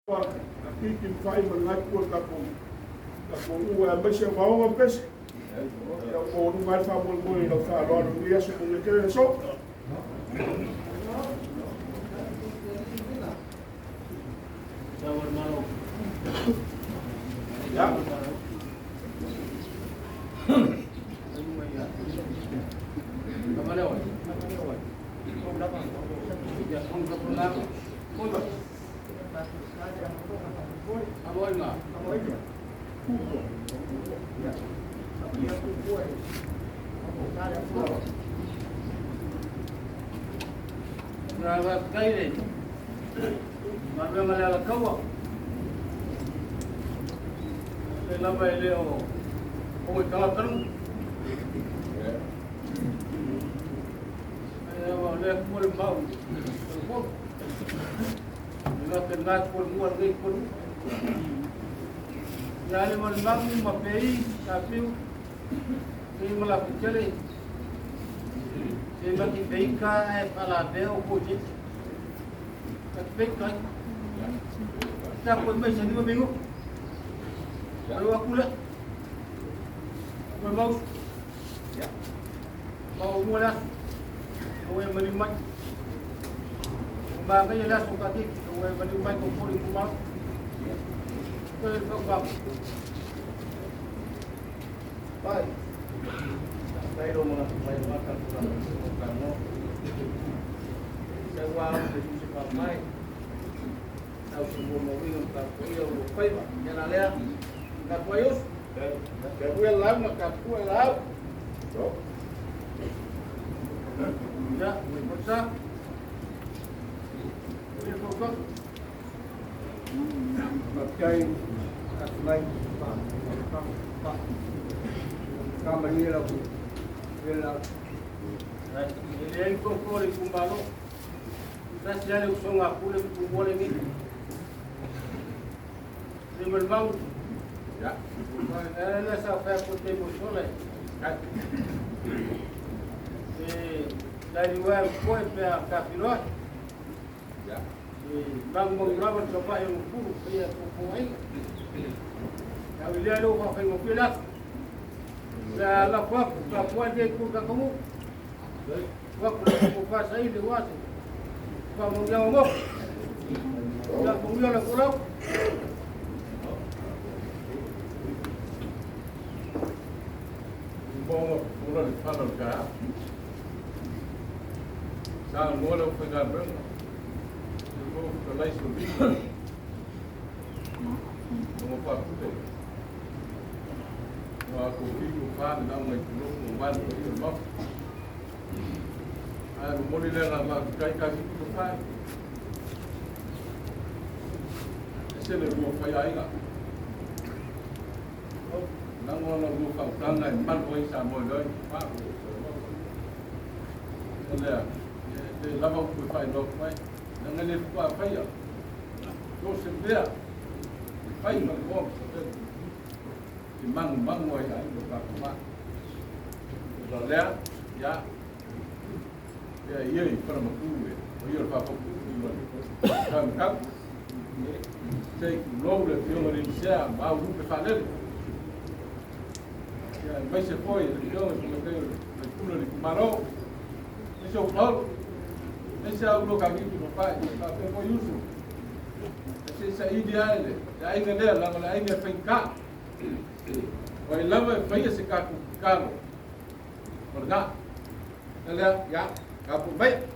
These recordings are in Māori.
Aqui que faz uma live por capô. Capô, o mexer mal uma vez. O não vai fazer muito bem, não faz agora, não ia ser como que é só. Já. Jadi malam mapei tapi ini malah kecil ini bagi baika ala bel kujit baika tak pun macam ni minggu baru aku lah mau mau mula kau yang menikmat bagay lah suka dik kau yang menikmat kau pun ikut baik, saya rumah main makan pulang kamu. Saya wang dari sekolah main. Tahu semua mobil tak boleh lupai, jangan lihat. Tak boleh, tak boleh lama, tak boleh lama. Ya, bersa. Ini pokok. Pakai atlay pak kamar ni lah tu. Dia Ele incorpora com balão. Já se já o som a pula com bola ni. Ni berbang. Ya. Ela só faz por tempo só lá. Dari luar foi para Capiró. Ya. Bang mengrabat coba yang puru dia pupuk ai. Kalau dia lu kau kena pilih. Salah apa dia ikut kamu. Waktu kamu pas ai lewat. Kamu yang ngomong. Dah kamu yang pulau. bawa pulau di sana kan. Saya mula pegang berapa. Kalau sudah, mau apa tu? Aku pergi fan, nama itu mobile itu bap. Aku mula nama kai itu fan. Saya mau payah ina. Nama nama kau tangan, mana kau sama dengan pak. Jadi, lama aku payah dok payah. Dengan itu apa ya? Terus dia, baik macam mana, mang moi saya bukan cuma. Kalau ya, ia pernah mahu, ia Faafotu, kan? Saya belum ada film Indonesia, baru bersalin. Ya, masih koi, film seperti pulau di Marau, masih upload. Essa é o local que o pai foi uso. Essa ideal, a ainda dela, a ainda foi cá. Vai lá vai fazer esse carro. Verdade? Ela já, acabou bem.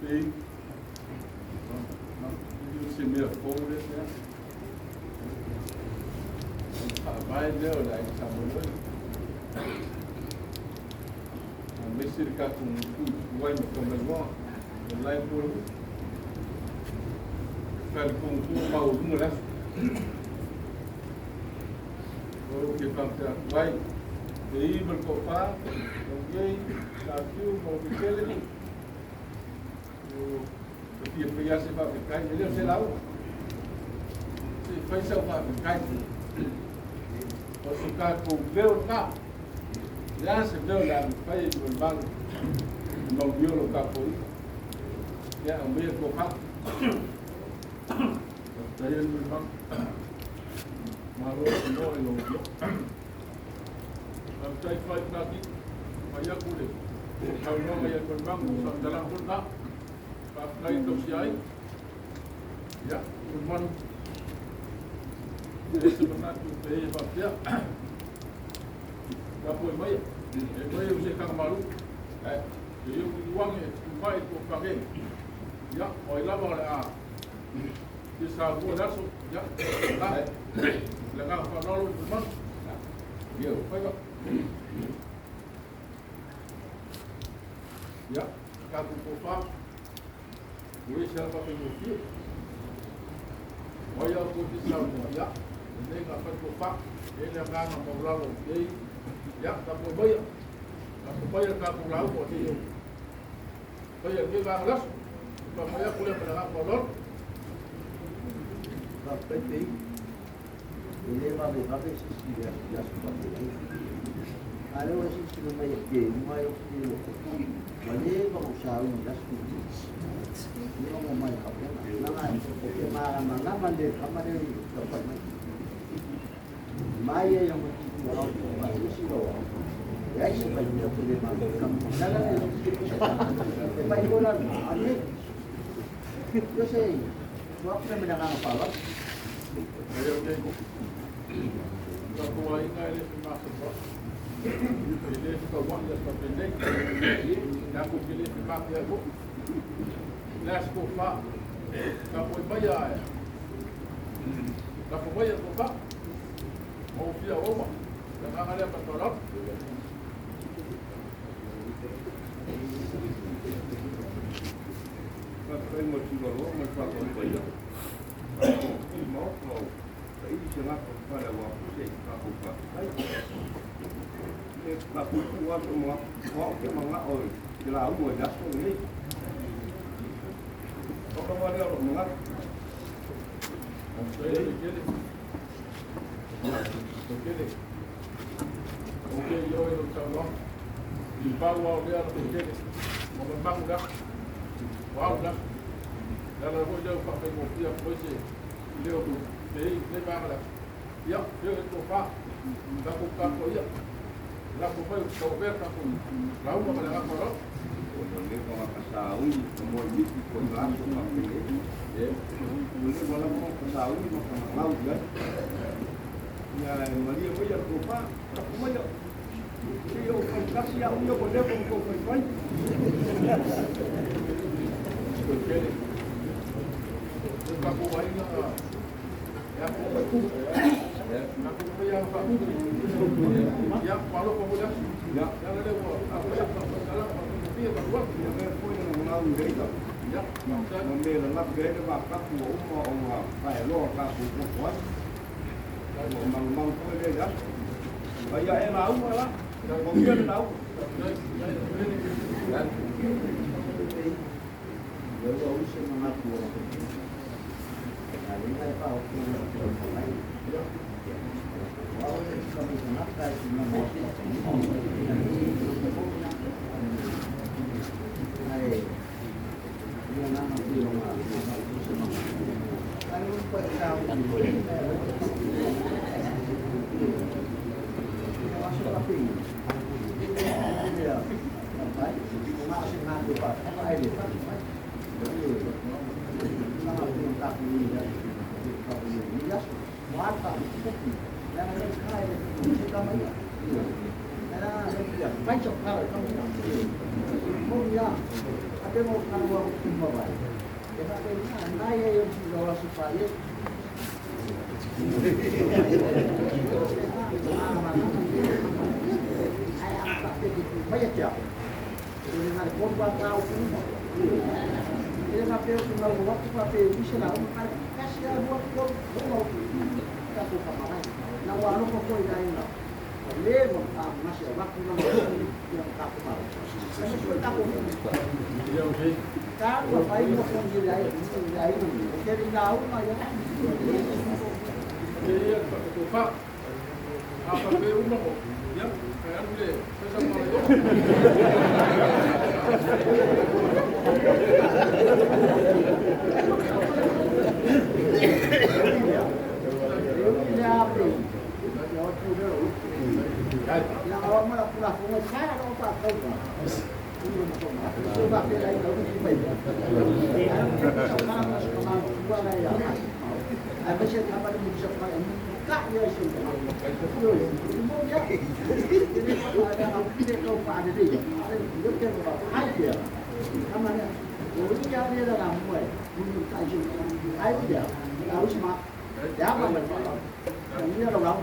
E não se me afoga, né? Vai deu, daí acabou. Mesti dekat tuan macam mana, lain pun kalau pun mau mula, kalau kita tak baik, jadi berkopa, okey, satu mau bikin ni, tapi apa sebab bikin, jadi saya tahu, saya sebab bikin, kalau suka pun beliau tak. Ya, sebelum dan saya berbang membiolo kapoi, ya ambil kokak saya memang malu semua yang lo saya fight lagi saya boleh kalau saya memang dalam pun tak pakai topsiai ya memang sebenarnya saya pakai kapoi mai mai usai kang malu dia uang mai tu pakai ya oi la ba a di sabu lasu ya la ka fa no lu man ya pai ba ya ka ku fa oi sa ba pe mu fi oi ya ku di sabu ya ini ka fa ku fa ele ka na mo la lu ya kamu bayar kamu lalu kok dia bayar dia bang las supaya kuliah menengah kolor tapi ini mami sisi dia seperti ini kalau sisi rumah yang game rumah yang ini mana kamu sahu das ini kamu main apa nangan oke mana mandi kamar ini dapat maya yang mau sisi lo ya ini banyak problem kamu jangan lepas itu lah ani itu saya waktu mendengar apa saya udah aku awalnya ini masuk ini sekarang dia sependek aku pilih pakai aku las kufa kamu bayar kamu bayar kufa mau via rumah jangan ada petolak Saya Moti baru Faafotu bayar. Mau kalau saya jangan pada waktu saya Faafotu. Ini Faafotu buat semua dia mengalah oi. Jelas mau jas ini. Kalau ada orang mengalah. saya begini oke yo itu sama di bawah dia begini memang dah wow dah dalam wajah pakai mobil yang boleh dia tu dia bangla ya dia itu pak dah buka kau ya dah buka kau berapa pun lalu apa dah kalau Ini kalau kesawi semua ini ikut langsung pakai ini. Ini kalau mau kesawi makan laut kan. Ya, Maria bayar lupa, tak banyak. Dia orang kasih yang dia boleh pun kau Okey. Aku baik nak. Ya, aku bayar apa? Ya, kalau kamu dah, ya, jangan ada buat. Aku cakap salah, tapi dia buat. Yang pun yang mengalu dia tu. Ya, maksud. Membeli lengkap dia tu bakal buat orang kaya luar kau buat. Memang pun dia dah. Bayar yang tahu lah. Yang mungkin tahu. Dan Lalu usia mengaku orang itu. Nah, ini apa waktu orang lain? Kalau kami kenapa cuma Moti? Hai, dia nama dia orang. Kalau pun tahu masuk apa ini? Dia apa? Masuk nanti pak. Apa ini? Nama perintah ini dan dia mata seperti dan ada sekali kita banyak dan ada banyak hal kami punya ada mau kawan semua baik dan ada naya yang sudah supaya banyak ya jadi nak korban tahu semua dia sampai tinggal waktu sampai bisa lah orang kasih buat kau kita tu kamaran nak walau kau dah ini lepas masih waktu yang tak tahu sesuatu tak tahu dia okey. kan apa ini kau jadi jadi tahu aja Dia tu pak. Apa ke rumah kau? Ya, saya boleh. Saya sama dia. na ya. Ai ba siya apa ni bisa pa ni ka ya siya. Yo, mo ya. Ini ada apa dia kau pa ada dia. Yo kan ba ai dia. Kama ni. Uri ya dia dah muai. Mun ka ju. Ai dia. Harus mak. Ya apa ni? Ini ada orang.